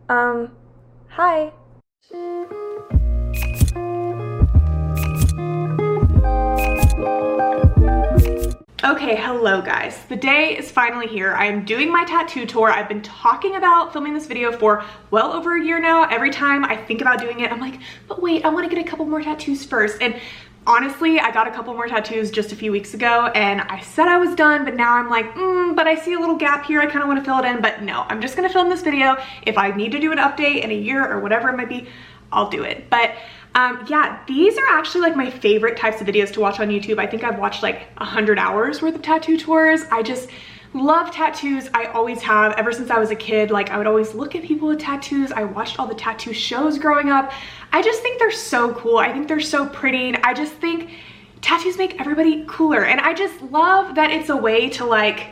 Hi. Okay, hello guys. The day is finally here. I am doing my tattoo tour. I've been talking about filming this video for well over a year now. Every time I think about doing it, I'm like, but wait, I want to get a couple more tattoos first. And honestly, I got a couple more tattoos just a few weeks ago and I said I was done, but now I'm like, but I see a little gap here. I kind of want to fill it in, but no, I'm just going to film this video. If I need to do an update in a year or whatever it might be, I'll do it. But yeah, these are actually like my favorite types of videos to watch on YouTube. I think I've watched like 100 hours worth of tattoo tours. I just love tattoos. I always have, ever since I was a kid. Like, I would always look at people with tattoos. I watched all the tattoo shows growing up. I just think they're so cool. I think they're so pretty. And I just think tattoos make everybody cooler. And I just love that it's a way to like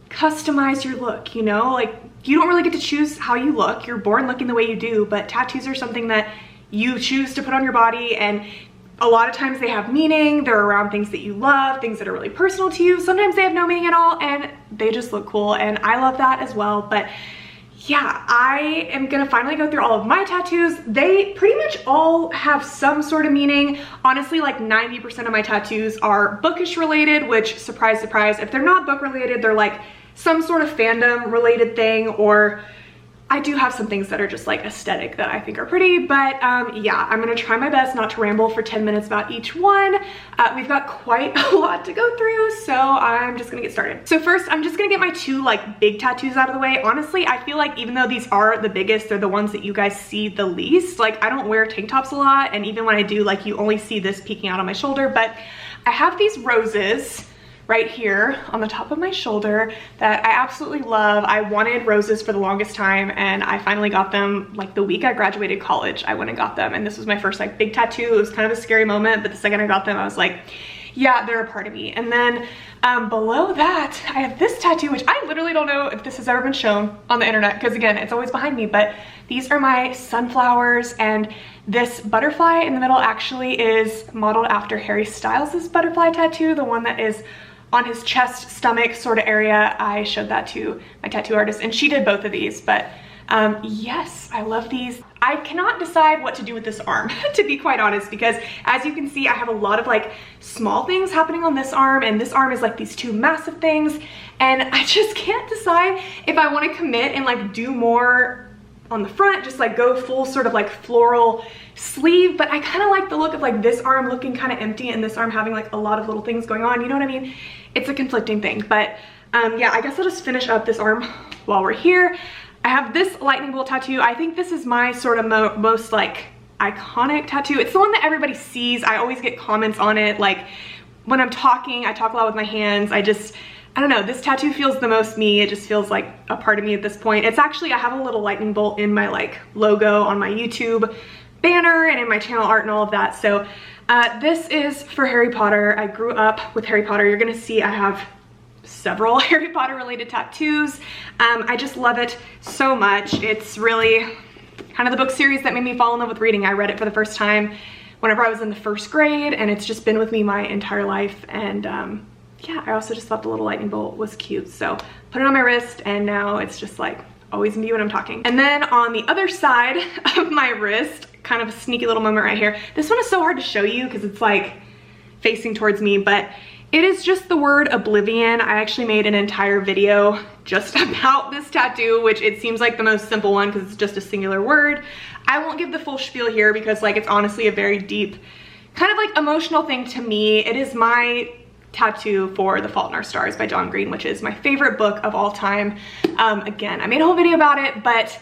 customize your look, you know? Like, you don't really get to choose how you look. You're born looking the way you do, but tattoos are something that you choose to put on your body, and a lot of times they have meaning. They're around things that you love, things that are really personal to you. Sometimes they have no meaning at all and they just look cool, and I love that as well. But yeah, I am gonna finally go through all of my tattoos. They pretty much all have some sort of meaning. Honestly, like 90% of my tattoos are bookish related, which, surprise, surprise, if they're not book related, they're like some sort of fandom related thing, or I do have some things that are just like aesthetic that I think are pretty, but yeah, I'm gonna try my best not to ramble for 10 minutes about each one. We've got quite a lot to go through, so I'm just gonna get started. So first, I'm just gonna get my two like big tattoos out of the way. Honestly, I feel like even though these are the biggest, they're the ones that you guys see the least. Like, I don't wear tank tops a lot, and even when I do, like, you only see this peeking out on my shoulder, but I have these roses right here on the top of my shoulder that I absolutely love. I wanted roses for the longest time, and I finally got them like the week I graduated college. I went and got them, and this was my first like big tattoo. It was kind of a scary moment, but the second I got them, I was like, yeah, they're a part of me. And then below that, I have this tattoo, which I literally don't know if this has ever been shown on the internet, because again, it's always behind me, but these are my sunflowers, and this butterfly in the middle actually is modeled after Harry Styles' butterfly tattoo, the one that is on his chest, stomach sort of area. I showed that to my tattoo artist and she did both of these, but yes, I love these. I cannot decide what to do with this arm, to be quite honest, because as you can see, I have a lot of like small things happening on this arm, and this arm is like these two massive things, and I just can't decide if I want to commit and like do more on the front, just like go full sort of like floral sleeve, but I kind of like the look of like this arm looking kind of empty and this arm having like a lot of little things going on, you know what I mean? It's a conflicting thing, but yeah, I guess I'll just finish up this arm while we're here. I have this lightning bolt tattoo. I think this is my sort of most like iconic tattoo. It's the one that everybody sees. I always get comments on it. Like, when I'm talking, I talk a lot with my hands. I don't know, this tattoo feels the most me. It just feels like a part of me at this point. It's actually, I have a little lightning bolt in my like logo on my YouTube banner and in my channel art and all of that. So this is for Harry Potter. I grew up with Harry Potter. You're gonna see I have several Harry Potter related tattoos. I just love it so much. It's really kind of the book series that made me fall in love with reading. I read it for the first time whenever I was in the first grade, and it's just been with me my entire life. And yeah, I also just thought the little lightning bolt was cute, so put it on my wrist, and now it's just like always in view when I'm talking. And then on the other side of my wrist, kind of a sneaky little moment right here. This one is so hard to show you because it's like facing towards me, but it is just the word Oblivion. I actually made an entire video just about this tattoo, which it seems like the most simple one because it's just a singular word. I won't give the full spiel here because like it's honestly a very deep, kind of like emotional thing to me. It is my tattoo for The Fault in Our Stars by John Green, which is my favorite book of all time. Again, I made a whole video about it, but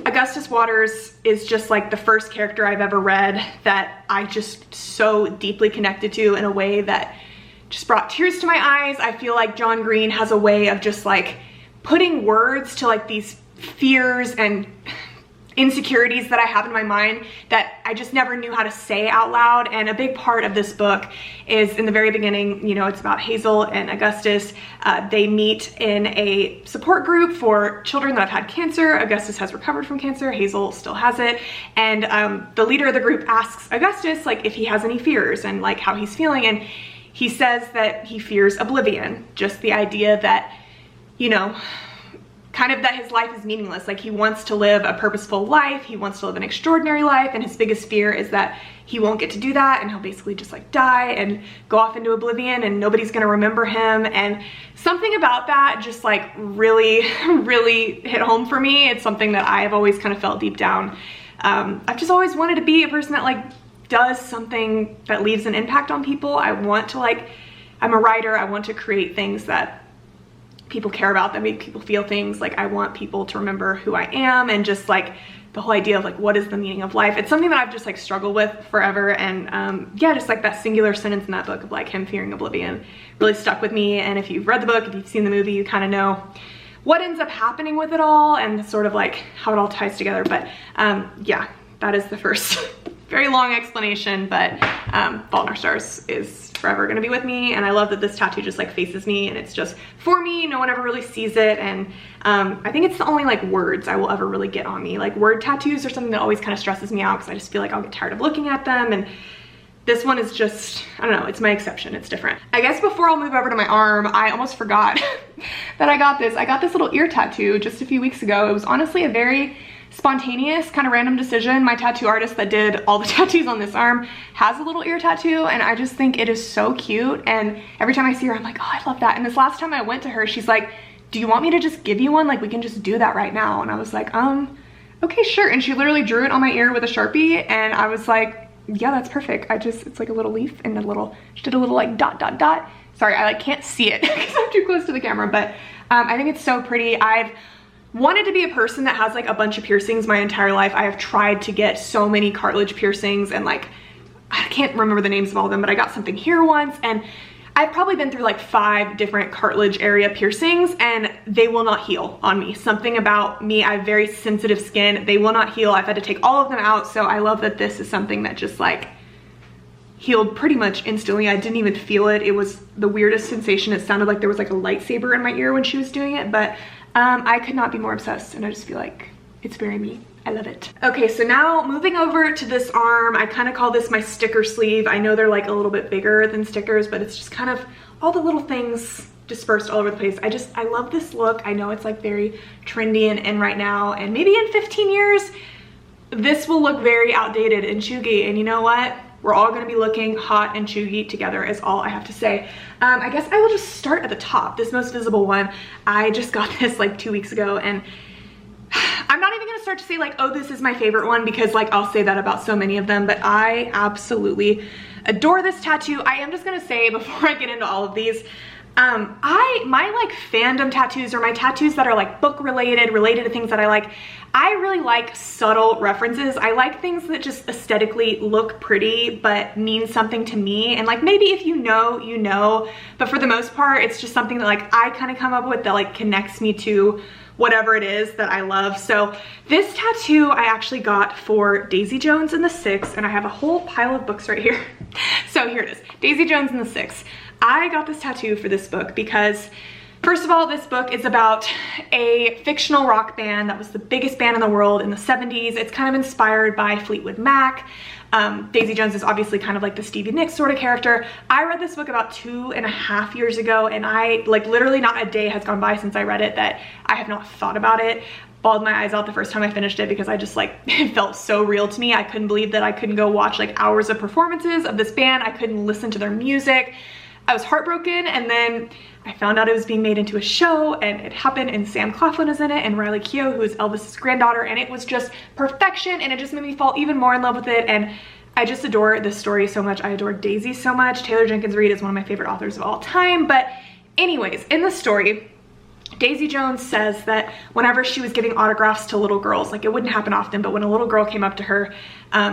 Augustus Waters is just like the first character I've ever read that I just so deeply connected to in a way that just brought tears to my eyes. I feel like John Green has a way of just like putting words to like these fears and insecurities that I have in my mind that I just never knew how to say out loud. And a big part of this book is in the very beginning, you know, it's about Hazel and Augustus. They meet in a support group for children that have had cancer. Augustus has recovered from cancer, Hazel still has it. And the leader of the group asks Augustus like if he has any fears and like how he's feeling. And he says that he fears oblivion, just the idea that, you know, kind of that his life is meaningless. Like he wants to live a purposeful life, he wants to live an extraordinary life, and his biggest fear is that he won't get to do that and he'll basically just like die and go off into oblivion and nobody's gonna remember him. And something about that just like really, really hit home for me. It's something that I've always kind of felt deep down. I've just always wanted to be a person that like does something that leaves an impact on people. I want to like, I'm a writer, I want to create things that people care about, that make people feel things. Like I want people to remember who I am, and just like the whole idea of like what is the meaning of life. It's something that I've just like struggled with forever. And yeah, just like that singular sentence in that book of like him fearing oblivion really stuck with me. And if you've read the book, if you've seen the movie, you kind of know what ends up happening with it all and sort of like how it all ties together. But yeah, that is the first very long explanation, but Fault in Our Stars is forever gonna be with me. And I love that this tattoo just like faces me, and it's just for me. No one ever really sees it. And I think it's the only like words I will ever really get on me. Like word tattoos are something that always kind of stresses me out because I just feel like I'll get tired of looking at them. And this one is just, I don't know, it's my exception, it's different. I guess before I'll move over to my arm, I almost forgot that I got this. I got this little ear tattoo just a few weeks ago. It was honestly a very spontaneous, kind of random decision. My tattoo artist that did all the tattoos on this arm has a little ear tattoo, and I just think it is so cute. And every time I see her, I'm like, oh, I love that. And this last time I went to her, she's like, do you want me to just give you one? Like we can just do that right now. And I was like, okay, sure. And she literally drew it on my ear with a Sharpie, and I was like, yeah, that's perfect. It's like a little leaf and she did a little like dot, dot, dot. Sorry, I like can't see it because I'm too close to the camera, but I think it's so pretty. I've wanted to be a person that has like a bunch of piercings my entire life. I have tried to get so many cartilage piercings, and like, I can't remember the names of all of them, but I got something here once, and I've probably been through like 5 different cartilage area piercings, and they will not heal on me. Something about me, I have very sensitive skin. They will not heal. I've had to take all of them out. So I love that this is something that just like healed pretty much instantly. I didn't even feel it. It was the weirdest sensation. It sounded like there was like a lightsaber in my ear when she was doing it, but I could not be more obsessed, and I just feel like it's very me. I love it. Okay, so now moving over to this arm, I kind of call this my sticker sleeve. I know they're like a little bit bigger than stickers, but it's just kind of all the little things dispersed all over the place. I love this look. I know it's like very trendy and in right now, and maybe in 15 years, this will look very outdated and chuggy, and you know what? We're all gonna be looking hot and chuggy together is all I have to say. I guess I will just start at the top, this most visible one. I just got this like 2 weeks ago, and I'm not even gonna start to say like, oh, this is my favorite one, because like I'll say that about so many of them, but I absolutely adore this tattoo. I am just gonna say before I get into all of these, my like fandom tattoos, or my tattoos that are like book related to things that I like, I really like subtle references. I like things that just aesthetically look pretty but mean something to me. And like maybe if you know, you know, but for the most part, it's just something that like I kind of come up with that like connects me to whatever it is that I love. So this tattoo I actually got for Daisy Jones and the Six, and I have a whole pile of books right here. So here it is, Daisy Jones and the Six. I got this tattoo for this book because, first of all, this book is about a fictional rock band that was the biggest band in the world in the 70s. It's kind of inspired by Fleetwood Mac. Daisy Jones is obviously kind of like the Stevie Nicks sort of character. I read this book about 2.5 years ago, and I like literally not a day has gone by since I read it that I have not thought about it. Bawled my eyes out the first time I finished it because I just like, it felt so real to me. I couldn't believe that I couldn't go watch like hours of performances of this band. I couldn't listen to their music. I was heartbroken, and then I found out it was being made into a show, and it happened, and Sam Claflin is in it, and Riley Keough, who is Elvis's granddaughter, and it was just perfection, and it just made me fall even more in love with it. And I just adore this story so much. I adore Daisy so much. Taylor Jenkins Reid is one of my favorite authors of all time. But anyways, in the story, Daisy Jones says that whenever she was giving autographs to little girls, like it wouldn't happen often, but when a little girl came up to her,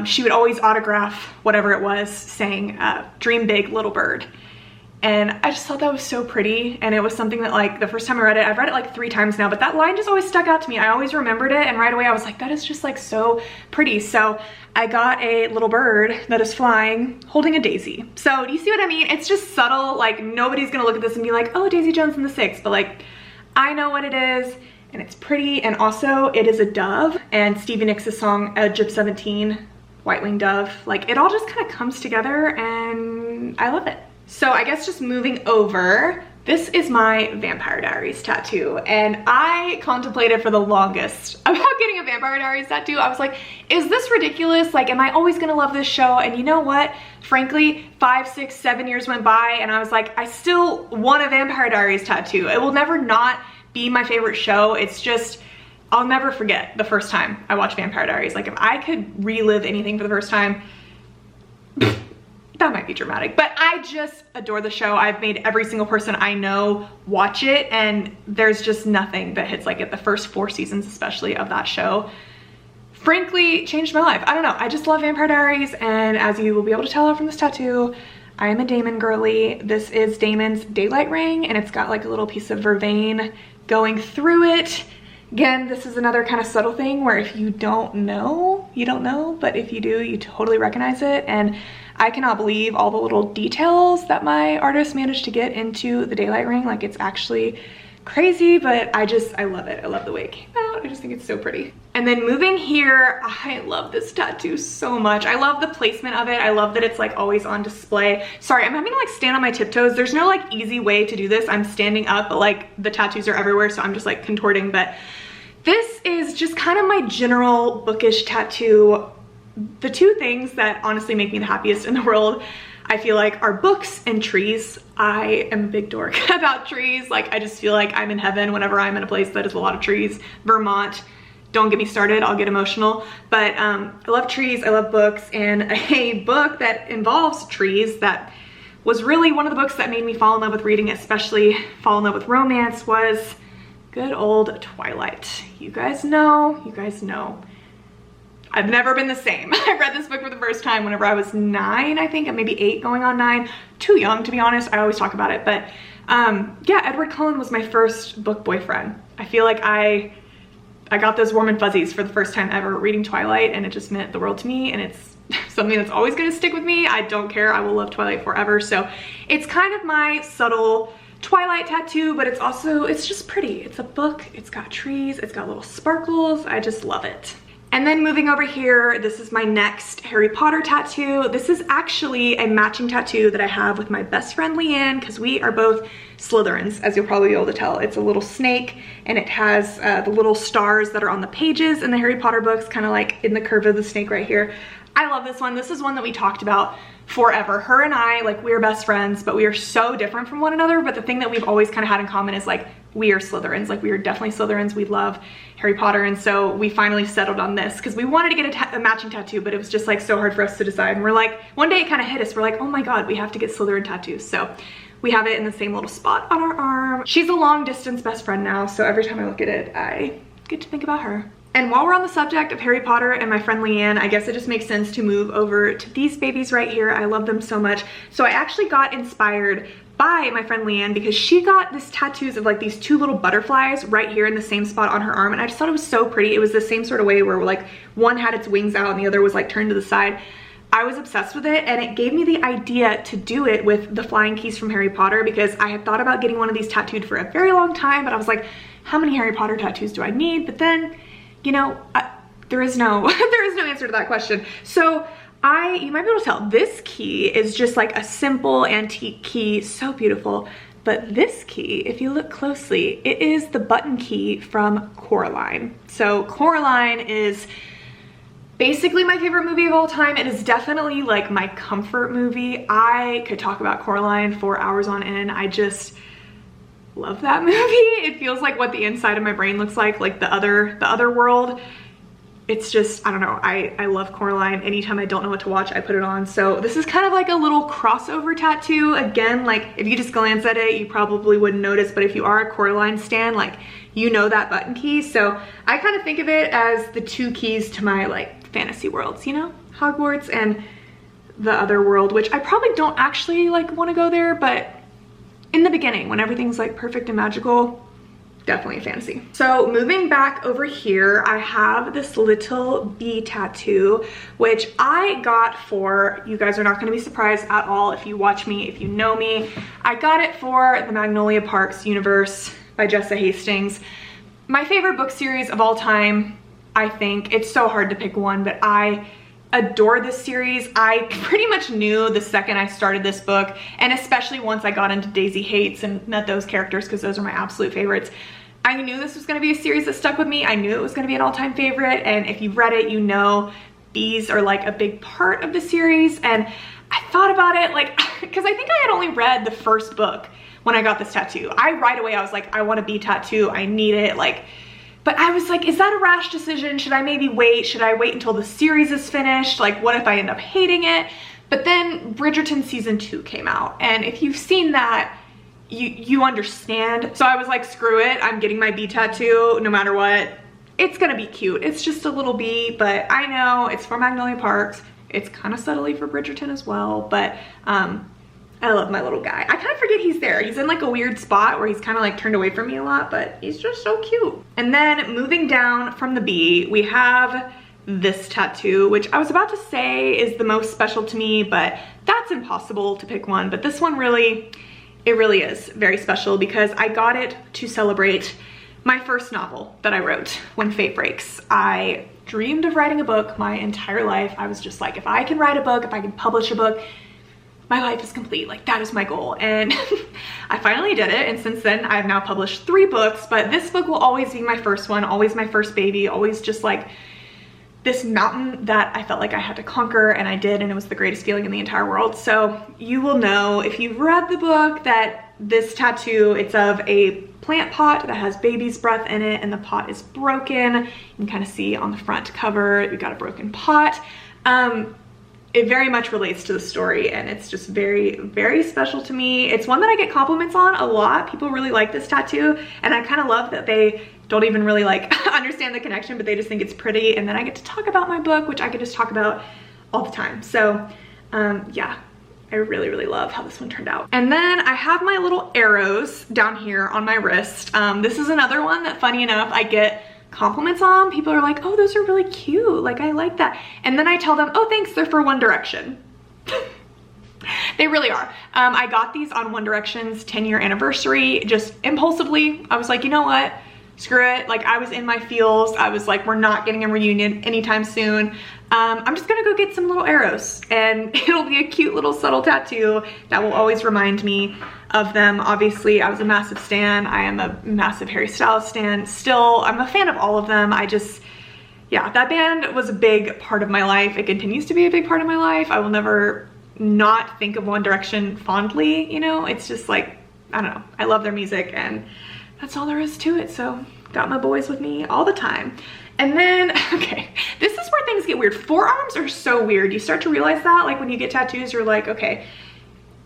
she would always autograph whatever it was, saying, "Dream big, little bird." And I just thought that was so pretty, and it was something that like the first time I read it, I've read it like 3 times now, but that line just always stuck out to me. I always remembered it, and right away I was like, that is just like so pretty. So I got a little bird that is flying holding a daisy. So do you see what I mean? It's just subtle. Like nobody's gonna look at this and be like, oh, Daisy Jones and the Six, but like I know what it is, and it's pretty. And also it is a dove, and Stevie Nicks' song Edge of 17, White Winged Dove, like it all just kind of comes together, and I love it. So I guess just moving over, This is my Vampire Diaries tattoo, and I contemplated for the longest about getting a Vampire Diaries tattoo. I was like, is this ridiculous? Like, am I always gonna love this show? And you know what? Frankly, 5, 6, 7 years went by and I was like, I still want a Vampire Diaries tattoo. It will never not be my favorite show. It's just, I'll never forget the first time I watched Vampire Diaries. Like, if I could relive anything for the first time, that might be dramatic, but I just adore the show. I've made every single person I know watch it, and there's just nothing that hits like it. The first 4 seasons, especially, of that show, frankly, changed my life. I don't know, I just love Vampire Diaries, and as you will be able to tell from this tattoo, I am a Damon girly. This is Damon's daylight ring, and it's got like a little piece of vervain going through it. Again, this is another kind of subtle thing where if you don't know, you don't know, but if you do, you totally recognize it. And I cannot believe all the little details that my artist managed to get into the daylight ring. Like, it's actually crazy, but I love it. I love the way it came out. I just think it's so pretty. And then moving here, I love this tattoo so much. I love the placement of it. I love that it's like always on display. Sorry, I'm having to like stand on my tiptoes. There's no like easy way to do this. I'm standing up, but like the tattoos are everywhere, so I'm just like contorting. But this is just kind of my general bookish tattoo. The 2 things that honestly make me the happiest in the world, I feel like, are books and trees. I am a big dork about trees. Like, I just feel like I'm in heaven whenever I'm in a place that has a lot of trees. Vermont, don't get me started, I'll get emotional. But I love trees, I love books, and a book that involves trees that was really one of the books that made me fall in love with reading, especially fall in love with romance, was good old Twilight. You guys know, I've never been the same. I read this book for the first time whenever I was 9, I think, maybe 8 going on 9. Too young, to be honest. I always talk about it, but yeah, Edward Cullen was my first book boyfriend. I feel like I got those warm and fuzzies for the first time ever reading Twilight, and it just meant the world to me, and it's something that's always gonna stick with me. I don't care, I will love Twilight forever. So it's kind of my subtle Twilight tattoo, but it's just pretty. It's a book, it's got trees, it's got little sparkles. I just love it. And then moving over here, this is my next Harry Potter tattoo. This is actually a matching tattoo that I have with my best friend Leanne, because we are both Slytherins, as you'll probably be able to tell. It's a little snake, and it has the little stars that are on the pages in the Harry Potter books, kind of like in the curve of the snake right here. I love this one. This is one that we talked about forever. Her and I, like, we're best friends, but we are so different from one another. But the thing that we've always kind of had in common is like, we are Slytherins. Like, we are definitely Slytherins. We love Harry Potter. And so we finally settled on this because we wanted to get a matching tattoo, but it was just like so hard for us to decide. And we're like, one day it kind of hit us. We're like, oh my God, we have to get Slytherin tattoos. So we have it in the same little spot on our arm. She's a long distance best friend now, so every time I look at it, I get to think about her. And while we're on the subject of Harry Potter and my friend Leanne, I guess it just makes sense to move over to these babies right here. I love them so much. So I actually got inspired by my friend Leanne because she got this tattoos of like these 2 little butterflies right here in the same spot on her arm, and I just thought it was so pretty. It was the same sort of way where like one had its wings out and the other was like turned to the side. I was obsessed with it, and it gave me the idea to do it with the flying keys from Harry Potter, because I had thought about getting one of these tattooed for a very long time, but I was like, how many Harry Potter tattoos do I need? But then, you know, there is no answer to that question. So you might be able to tell, this key is just like a simple antique key, so beautiful. But this key, if you look closely, it is the button key from Coraline. So Coraline is basically my favorite movie of all time. It is definitely like my comfort movie. I could talk about Coraline for hours on end. I just love that movie. It feels like what the inside of my brain looks like the other world. It's just, I don't know, I love Coraline. Anytime I don't know what to watch, I put it on. So this is kind of like a little crossover tattoo. Again, like if you just glance at it, you probably wouldn't notice, but if you are a Coraline stan, like, you know that button key. So I kind of think of it as the 2 keys to my like fantasy worlds, you know, Hogwarts and the other world, which I probably don't actually like want to go there, but in the beginning when everything's like perfect and magical, definitely a fantasy. So moving back over here, I have this little bee tattoo, which I got for, you guys are not going to be surprised at all if you watch me, if you know me, I got it for the Magnolia Parks universe by Jessa Hastings. My favorite book series of all time, I think. It's so hard to pick one, but I adore this series. I pretty much knew the second I started this book, and especially once I got into Daisy Hates and met those characters, because those are my absolute favorites. I knew this was going to be a series that stuck with me. I knew it was going to be an all-time favorite, and if you've read it, you know bees are like a big part of the series. And I thought about it, like, because I think I had only read the first book when I got this tattoo. Right away I was like, I want a bee tattoo, I need it, like, but I was like, is that a rash decision? Should I maybe wait? Should I wait until the series is finished? Like, what if I end up hating it? But then Bridgerton season 2 came out, and if you've seen that, you understand. So I was like, screw it, I'm getting my bee tattoo no matter what. It's gonna be cute. It's just a little bee, but I know it's for Magnolia Parks. It's kind of subtly for Bridgerton as well, but I love my little guy. I kind of forget he's there. He's in like a weird spot where he's kind of like turned away from me a lot, but he's just so cute. And then moving down from the bee, we have this tattoo, which I was about to say is the most special to me, but that's impossible to pick one. But this one really, it really is very special because I got it to celebrate my first novel that I wrote, When Fate Breaks. I dreamed of writing a book my entire life. I was just like, if I can write a book, if I can publish a book, my life is complete. Like, that is my goal. And I finally did it. And since then I've now published 3 books, but this book will always be my first one, always my first baby, always just like this mountain that I felt like I had to conquer, and I did, and it was the greatest feeling in the entire world. So you will know if you've read the book that this tattoo, it's of a plant pot that has baby's breath in it, and the pot is broken. You can kind of see on the front cover, we've got a broken pot. It very much relates to the story, and it's just very, very special to me. It's one that I get compliments on a lot. People really like this tattoo, and I kind of love that they don't even really like understand the connection, but they just think it's pretty. And then I get to talk about my book, which I could just talk about all the time. So yeah, I really, really love how this one turned out. And then I have my little arrows down here on my wrist. This is another one that, funny enough, I get compliments on. People are like, oh, those are really cute, like I like that. And then I tell them, oh thanks, they're for One Direction. They really are. I got these on One Direction's 10-year anniversary, just impulsively. I was like, you know what, screw it. Like, I was in my feels. I was like, we're not getting a reunion anytime soon. I'm just gonna go get some little arrows, and it'll be a cute little subtle tattoo that will always remind me of them. Obviously, I was a massive stan. I am a massive Harry Styles stan. Still, I'm a fan of all of them. I just, yeah, that band was a big part of my life. It continues to be a big part of my life. I will never not think of One Direction fondly, you know? It's just like, I don't know. I love their music, and that's all there is to it. So, got my boys with me all the time. And then, okay, this is where things get weird. Forearms are so weird. You start to realize that, like, when you get tattoos, you're like, okay,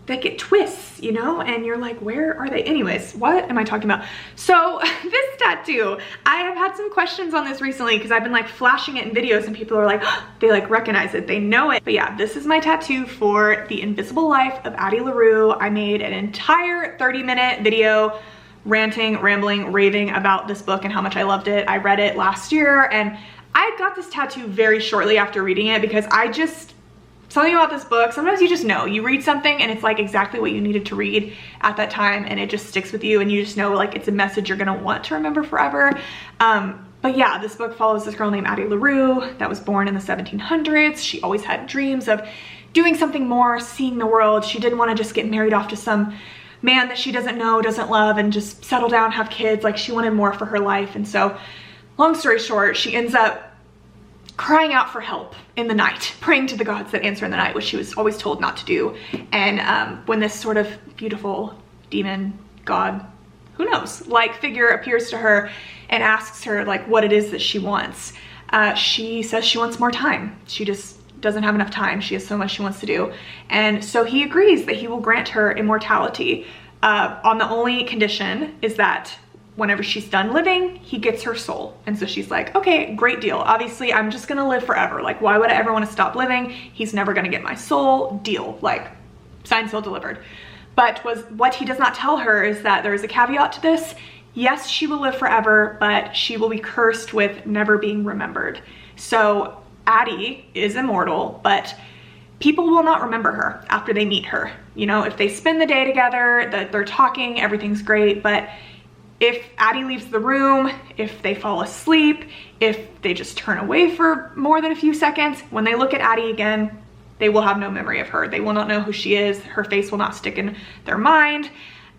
they get twists, you know, and you're like, where are they? Anyways, what am I talking about? So this tattoo, I have had some questions on this recently because I've been like flashing it in videos, and people are like, oh, they like recognize it, they know it. But yeah, this is my tattoo for The Invisible Life of Addie LaRue. I made an entire 30-minute video ranting, rambling, raving about this book and how much I loved it. I read it last year, and I got this tattoo very shortly after reading it because I just, something about this book, sometimes you just know. You read something and it's like exactly what you needed to read at that time, and it just sticks with you, and you just know like it's a message you're gonna want to remember forever. But yeah, this book follows this girl named Addie LaRue that was born in the 1700s. She always had dreams of doing something more, seeing the world. She didn't want to just get married off to some man that she doesn't know, doesn't love, and just settle down, have kids. Like, she wanted more for her life. And so, long story short, she ends up crying out for help in the night, praying to the gods that answer in the night, which she was always told not to do. And when this sort of beautiful demon, god, who knows, like figure appears to her and asks her like what it is that she wants, she says she wants more time. She just doesn't have enough time. She has so much she wants to do. And so he agrees that he will grant her immortality on the only condition is that whenever she's done living, he gets her soul. And so she's like, okay, great deal. Obviously, I'm just gonna live forever. Like, why would I ever want to stop living? He's never gonna get my soul. Deal. Like, signed, sealed, delivered. But what he does not tell her is that there is a caveat to this. Yes, she will live forever, but she will be cursed with never being remembered. So Addie is immortal, but people will not remember her after they meet her. You know, if they spend the day together, that they're talking, everything's great, but if Addie leaves the room, if they fall asleep, if they just turn away for more than a few seconds, when they look at Addie again, they will have no memory of her. They will not know who she is. Her face will not stick in their mind.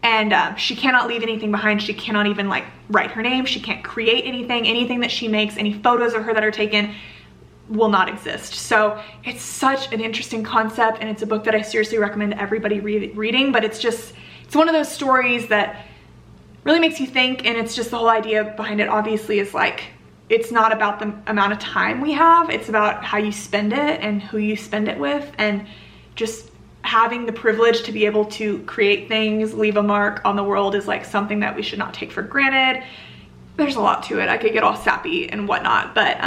And she cannot leave anything behind. She cannot even like write her name. She can't create anything. Anything that she makes, any photos of her that are taken will not exist. So it's such an interesting concept, and it's a book that I seriously recommend everybody reading, but it's one of those stories that really makes you think, and it's just the whole idea behind it obviously is like, it's not about the amount of time we have, it's about how you spend it and who you spend it with, and just having the privilege to be able to create things, leave a mark on the world is like something that we should not take for granted. There's a lot to it. I could get all sappy and whatnot, but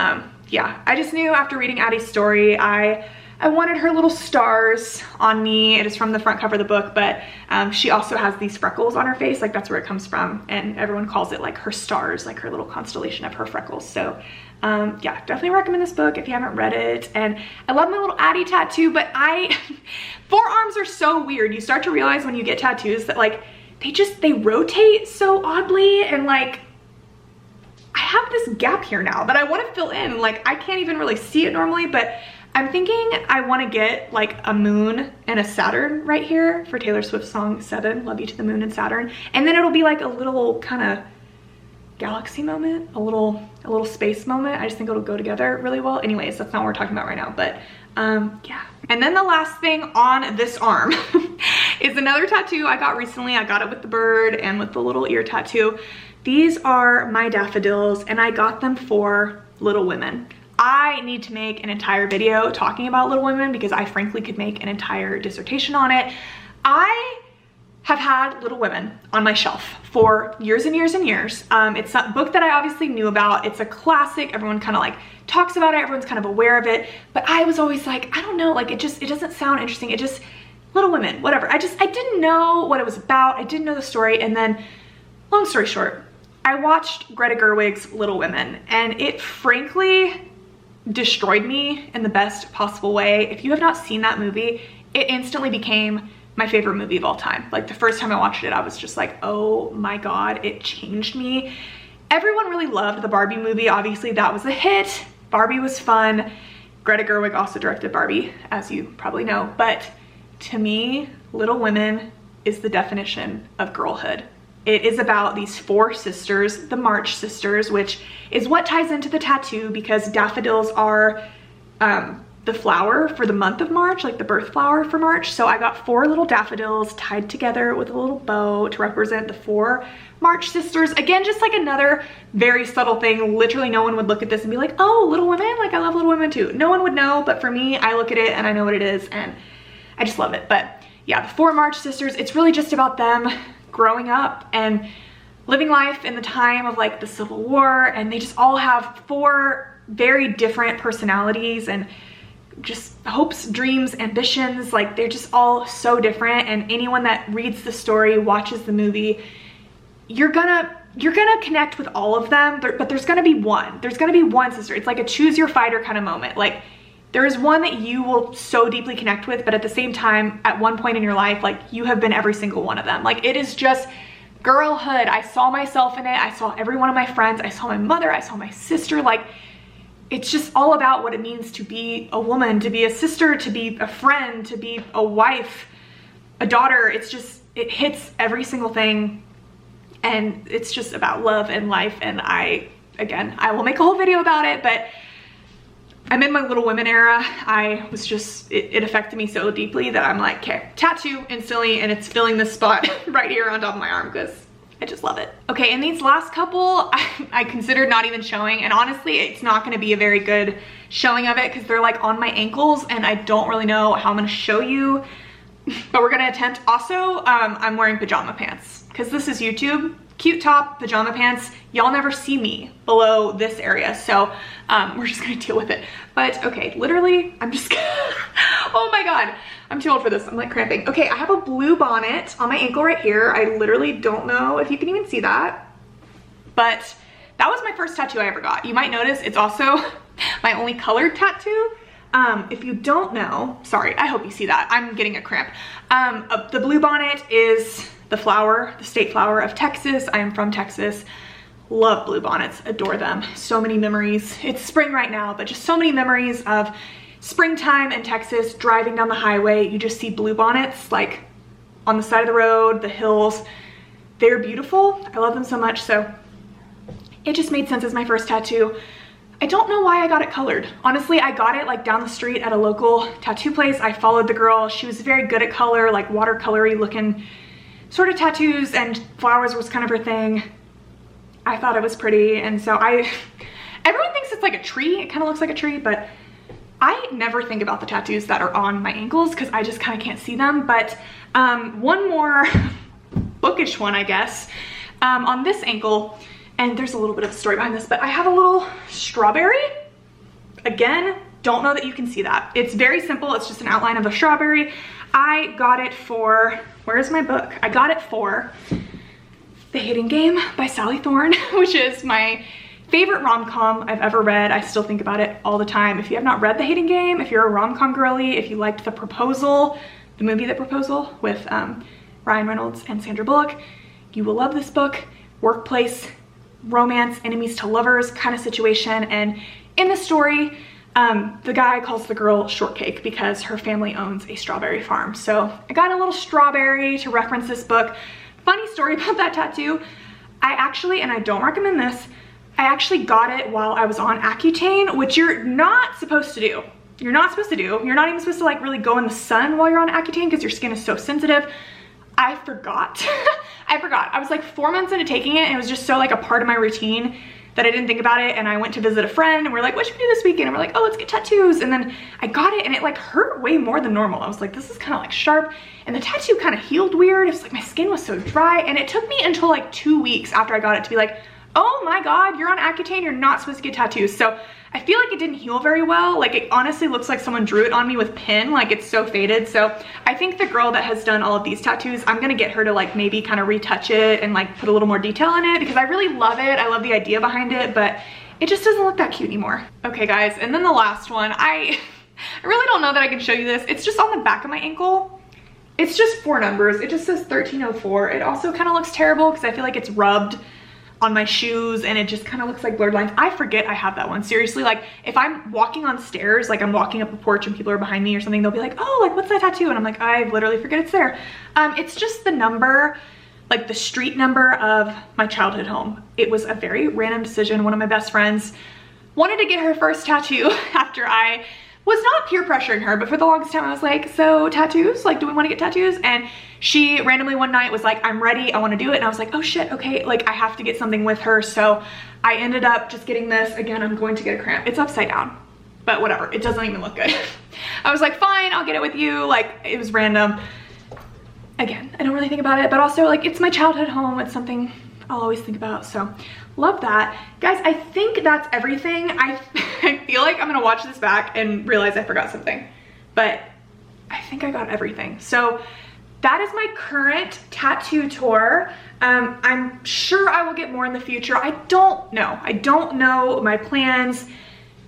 yeah, I just knew after reading Addie's story, I wanted her little stars on me. It is from the front cover of the book, but she also has these freckles on her face, like that's where it comes from, and everyone calls it like her stars, like her little constellation of her freckles. So yeah, definitely recommend this book if you haven't read it. And I love my little Addie tattoo, but forearms are so weird. You start to realize when you get tattoos that like they rotate so oddly, and like I have this gap here now that I want to fill in. Like I can't even really see it normally, but I'm thinking I want to get like a moon and a Saturn right here for Taylor Swift's song 7, Love You to the Moon and Saturn. And then it'll be like a little kind of galaxy moment, a little space moment. I just think it'll go together really well. Anyways, that's not what we're talking about right now, but yeah. And then the last thing on this arm is another tattoo I got recently. I got it with the bird and with the little ear tattoo. These are my daffodils, and I got them for Little Women. I need to make an entire video talking about Little Women because I frankly could make an entire dissertation on it. I have had Little Women on my shelf for years and years and years. It's a book that I obviously knew about. It's a classic. Everyone kind of like talks about it. Everyone's kind of aware of it. But I was always like, I don't know, like it doesn't sound interesting. It just, Little Women, whatever. I didn't know what it was about. I didn't know the story. And then, long story short, I watched Greta Gerwig's Little Women, and it frankly destroyed me in the best possible way. If you have not seen that movie, it instantly became my favorite movie of all time. Like the first time I watched it, I was just like, oh my God, it changed me. Everyone really loved the Barbie movie. Obviously that was a hit. Barbie was fun. Greta Gerwig also directed Barbie, as you probably know. But to me, Little Women is the definition of girlhood. It is about these 4 sisters, the March sisters, which is what ties into the tattoo because daffodils are the flower for the month of March, like the birth flower for March. So I got 4 little daffodils tied together with a little bow to represent the 4 March sisters. Again, just like another very subtle thing. Literally no one would look at this and be like, oh, Little Women, like I love Little Women too. No one would know, but for me, I look at it and I know what it is and I just love it. But yeah, the 4 March sisters, it's really just about them growing up and living life in the time of like the Civil War, and they just all have 4 very different personalities and just hopes, dreams, ambitions. Like they're just all so different, and anyone that reads the story, watches the movie, you're gonna connect with all of them, but there's gonna be one sister. It's like a choose your fighter kind of moment. Like there is one that you will so deeply connect with, but at the same time, at one point in your life, like you have been every single one of them. Like it is just girlhood. I saw myself in it. I saw every one of my friends. I saw my mother. I saw my sister. Like it's just all about what it means to be a woman, to be a sister, to be a friend, to be a wife, a daughter. It's just, it hits every single thing. And it's just about love and life. And I will make a whole video about it, but I'm in my Little Women era. I was just, it affected me so deeply that I'm like, okay, tattoo instantly, and it's filling this spot right here on top of my arm because I just love it. Okay, and these last couple, I considered not even showing, and honestly, it's not gonna be a very good showing of it because they're like on my ankles, and I don't really know how I'm gonna show you, but we're gonna attempt. Also, I'm wearing pajama pants because this is YouTube. Cute top, pajama pants. Y'all never see me below this area, so we're just gonna deal with it. But okay, literally, I'm just oh my God, I'm too old for this. I'm like cramping. Okay, I have a blue bonnet on my ankle right here. I literally don't know if you can even see that, but that was my first tattoo I ever got. You might notice it's also my only colored tattoo. If you don't know, sorry, I hope you see that. I'm getting a cramp. The blue bonnet is the flower, the state flower of Texas. I am from Texas. Love bluebonnets, adore them. So many memories. It's spring right now, but just so many memories of springtime in Texas, driving down the highway. You just see bluebonnets like on the side of the road, the hills. They're beautiful. I love them so much. So it just made sense as my first tattoo. I don't know why I got it colored. Honestly, I got it like down the street at a local tattoo place. I followed the girl. She was very good at color, like watercolory looking sort of tattoos, and flowers was kind of her thing. I thought it was pretty, and so everyone thinks it's like a tree. It kind of looks like a tree, but I never think about the tattoos that are on my ankles because I just kind of can't see them. But one more bookish one, I guess, on this ankle. And there's a little bit of a story behind this, but I have a little strawberry. Again, don't know that you can see that. It's very simple. It's just an outline of a strawberry. I got it for, where's my book? I got it for The Hating Game by Sally Thorne, which is my favorite rom-com I've ever read. I still think about it all the time. If you have not read The Hating Game, if you're a rom-com girly, if you liked The Proposal, the movie The Proposal with Ryan Reynolds and Sandra Bullock, you will love this book. Workplace romance, enemies to lovers kind of situation. And in the story, the guy calls the girl Shortcake because her family owns a strawberry farm. So I got a little strawberry to reference this book. Funny story about that tattoo. I actually, and I don't recommend this, I actually got it while I was on Accutane, which you're not supposed to do. You're not supposed to do. You're not even supposed to like really go in the sun while you're on Accutane because your skin is so sensitive. I forgot. I forgot. I was like 4 months into taking it and it was just so like a part of my routine that I didn't think about it. And I went to visit a friend and we're like, what should we do this weekend? And we're like, oh, let's get tattoos. And then I got it and it like hurt way more than normal. I was like, this is kind of like sharp. And the tattoo kind of healed weird. It was like my skin was so dry. And it took me until like 2 weeks after I got it to be like, oh my God, you're on Accutane, you're not supposed to get tattoos. So I feel like it didn't heal very well. Like it honestly looks like someone drew it on me with pen, like it's so faded. So I think the girl that has done all of these tattoos, I'm gonna get her to like maybe kind of retouch it and like put a little more detail in it because I really love it. I love the idea behind it, but it just doesn't look that cute anymore. Okay guys, and then the last one, I really don't know that I can show you this. It's just on the back of my ankle. It's just 4 numbers. It just says 1304. It also kind of looks terrible because I feel like it's rubbed on my shoes and it just kind of looks like blurred lines. I forget I have that one. Seriously, like if I'm walking on stairs, like I'm walking up a porch and people are behind me or something, they'll be like, oh, like what's that tattoo? And I'm like, I literally forget it's there. It's just the number, like the street number of my childhood home. It was a very random decision. One of my best friends wanted to get her first tattoo after I was not peer pressuring her, but for the longest time I was like, so tattoos? Like, do we want to get tattoos? And she randomly one night was like, I'm ready, I want to do it. And I was like, oh shit, okay, like I have to get something with her. So I ended up just getting this. Again, I'm going to get a cramp. It's upside down, but whatever, it doesn't even look good. I was like, fine, I'll get it with you. Like it was random. Again, I don't really think about it, but also like it's my childhood home. It's something I'll always think about. So love that. Guys, I think that's everything. I feel like I'm gonna watch this back and realize I forgot something, but I think I got everything. So that is my current tattoo tour. I'm sure I will get more in the future. I don't know. I don't know my plans.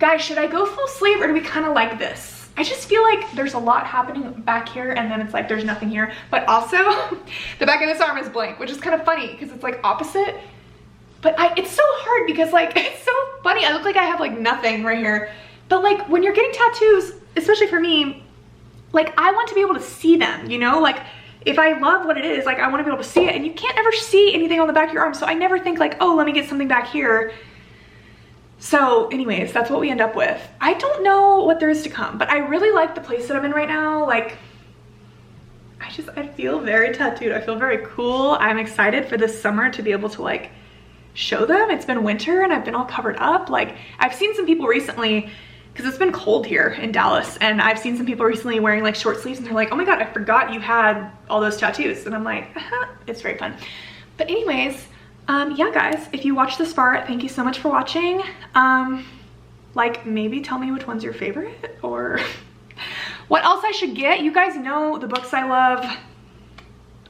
Guys, should I go full sleeve or do we kind of like this? I just feel like there's a lot happening back here and then it's like there's nothing here. But also the back of this arm is blank, which is kind of funny because it's like opposite. But it's so hard because like, it's so funny. I look like I have like nothing right here. But like when you're getting tattoos, especially for me, like I want to be able to see them, you know? Like if I love what it is, like I want to be able to see it and you can't ever see anything on the back of your arm. So I never think like, oh, let me get something back here. So anyways, that's what we end up with. I don't know what there is to come, but I really like the place that I'm in right now. Like I feel very tattooed. I feel very cool. I'm excited for this summer to be able to like show them. It's been winter and I've been all covered up. Like I've seen some people recently, because it's been cold here in Dallas, and I've seen some people recently wearing like short sleeves and they're like, oh my God, I forgot you had all those tattoos. And I'm like, it's very fun. But anyways, yeah guys, if you watched this far, thank you so much for watching. Like maybe tell me which one's your favorite or what else I should get. You guys know the books I love.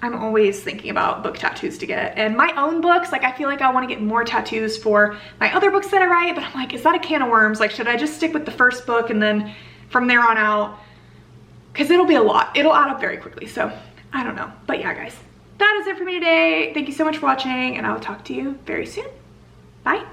I'm always thinking about book tattoos to get, and my own books, like I feel like I want to get more tattoos for my other books that I write, but I'm like, is that a can of worms? Like, should I just stick with the first book and then from there on out? Because it'll be a lot. It'll add up very quickly. So I don't know. But yeah, guys, that is it for me today. Thank you so much for watching, and I will talk to you very soon. Bye.